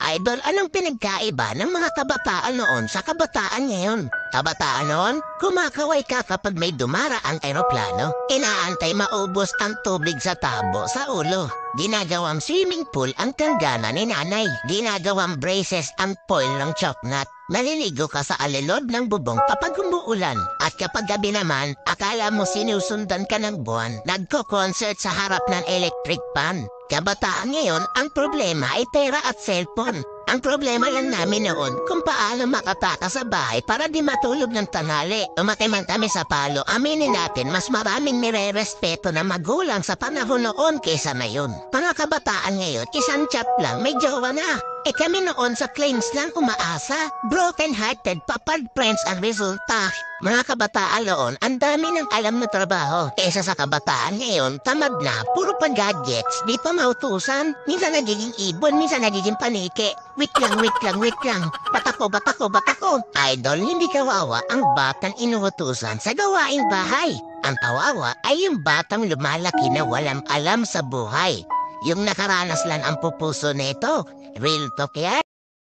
Idol, anong pinagkaiba ng mga kabataan noon sa kabataan ngayon? Kabataan noon, kumakaway ka kapag may dumaraang eroplano. Inaantay maubos ang tubig sa tabo sa ulo. Ginagawang swimming pool ang tanggana ni nanay. Ginagawang braces ang foil ng choknat. Maliligo ka sa alilod ng bubong kapag umuulan. At kapag gabi naman, akala mo sinusundan ka ng buwan. Nagko-concert sa harap ng electric pan. Kabataan ngayon, ang problema ay pera at cellphone. Ang problema lang namin noon kung paano makatakas sa bahay para di matulog ng tanghali. Umatay man kami sa palo, aminin natin mas maraming nire-respeto na magulang sa panahon noon kaysa ngayon. Mga kabataan ngayon, isang chat lang, may jowa na. Kami noon sa claims lang umaasa. Broken-hearted, papad friends ang resulta. Mga kabataan noon, ang dami ng alam na trabaho. Kesa sa kabataan ngayon, tamad na, puro pa gadgets, di pa mautusan. Minsan nagiging ibon, minsan nagiging panike. Wait lang. Batako. Idol, hindi kawawa ang batang inuutusan sa gawaing bahay. Ang kawawa ay yung batang lumalaki na walang alam sa buhay. Yung nakaranas lang ang pupuso nito. Real talk yan.